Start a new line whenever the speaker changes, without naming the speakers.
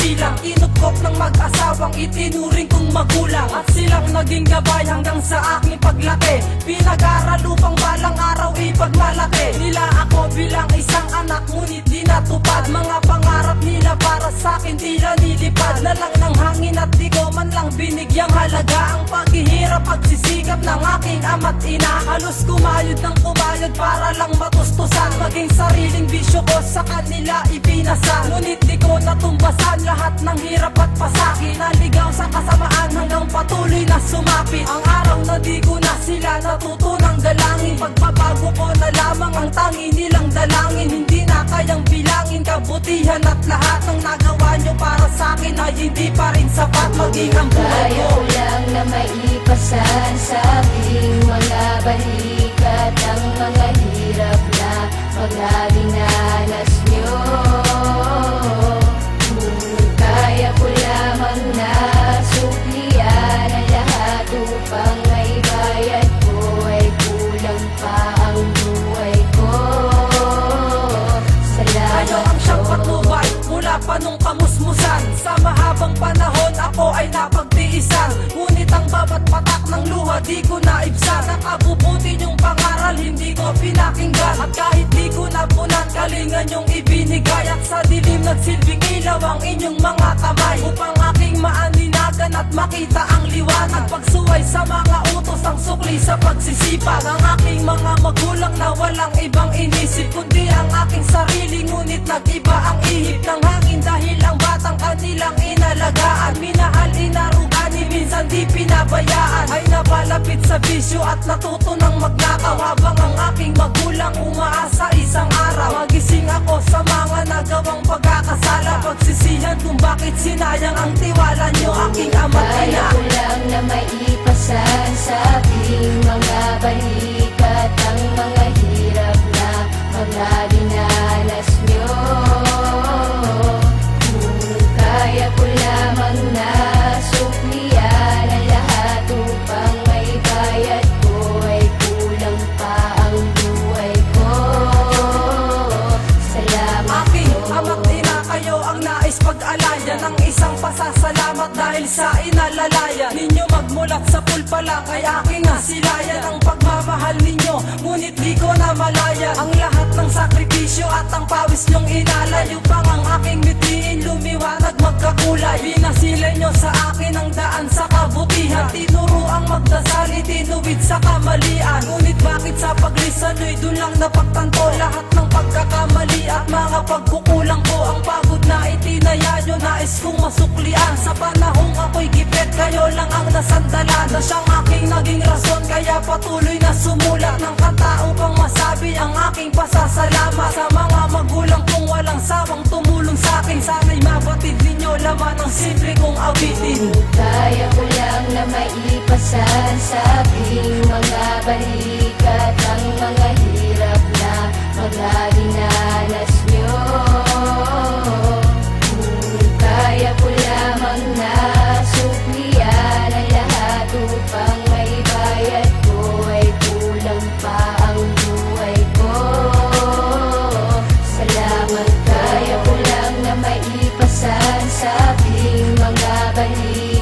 silang kinupkop ng mag-asawang itinuring kong magulang. At silang naging gabay hanggang sa aking paglaki. Pinag-aral upang balang araw ipagmalaki nila ako bilang isang anak, ngunit di natupad. Mga pangarap nila para sa akin tila nilipad na lang ng hangin at di ko man lang binigyang halaga ang paghihirap, pagsisikap ng aking ama't ina. Halos kumayod ng kumayod para lang matustusan, maging sariling bisyo ko sa kanila ipinasa. Ngunit di ko natumbasan lahat ng hirap at pasaki. Naligaw sa kasamaan hanggang patuloy na sumapit ang araw na di ko na sila natutunang dalangin. Pagbabago ko na lamang ang tangi nilang dalangin. Hindi na kayang bilangin kabutihan at lahat ng nagawa nyo para sa akin ay hindi pa rin sapat. Maging ang buhay
Kaya
ko
ko lang na maipasan sa aking mga balikat ang mga hirap na mga dinanas nyo. Kaya ko lamang na suklian ang lahat upang maibayad ko ay kulang pa ang buhay ko.
kayo ang siyang patnubay mula pa nung kamusmusan. Sa mahabang panahon ako ay napagtiisan, ngunit ang bawat patak ng luha di ko naibsan. Nakabubuti yung pangaral hindi ko pinakinggan, at kahit di ko napunan kalingan yung ibinigay. At sa dilim nagsilbing ilaw ang inyong mga kamay upang aking maaninagan at makita ang liwanag. Pagsuway sa mga utos ang sukli sa pagsisipag. Ang aking mga magulang na walang ibang inisip kundi ang aking sarili, ngunit nag-iba ang ihip ng hangin dahil ang batang kanilang inalagaan. Minahal, inarugani, minsan di pinabayaan. Ay napalapit sa bisyo at natuto ng magnakaw, habang ang aking magulang umaasa isang araw magising ako sa mga nagawang pagkakasala. Pagsisihan kung bakit sinayang ang tiwala nyo, aking ama't
Kaya
ina.
ko lang na maipasan sa aking mga balikat ang mga hirap na mga dinanas nyo. Kaya ko lamang na suklian ang lahat upang maibayad ko ay kulang pa ang buhay ko. Salamat
Aking
po.
ama't ina, kayo ang nais pag-alayan ng isang pasasalamat dahil sa inalalayan ninyo magmulat sa pulpa lang kay aking nasilayan ang pagmamahal ninyo, ngunit di ko na malaya ang lahat ng sakripisyo at ang pawis nyong inalay upang ang aking mitiin lumiwanag magkakulay. Binasilay nyo sa akin ang daan sa kabutihan, tinuro ang magdasal, itinuwid sa kamalian. Ngunit bakit sa paglisan nyo'y dun lang napagtanto lahat ng pagkakamali at mga pagkukulang ko? Ang pagod na itinaya nyo, nais kong masuklian. Sa panahong ako'y gipit, kayo lang ang nasandalan, na siyang aking naging rason, kaya patuloy na sumulat ng kanta upang masabi ang aking pasasalamat sa mga magulang kong walang sawang tumulong sa akin. Sana'y mabatid ninyo laman ng simple kong awitin.
Kaya ko lang na maipasan sa aking mga balikat ang mga hirap na mga dinanas nyo. Kaya ko lamang na suklian ang lahat upang maibayad ko ay kulang pa ang buhay ko. Salamat. Kaya ko lang na maipasan sa aking mga balikat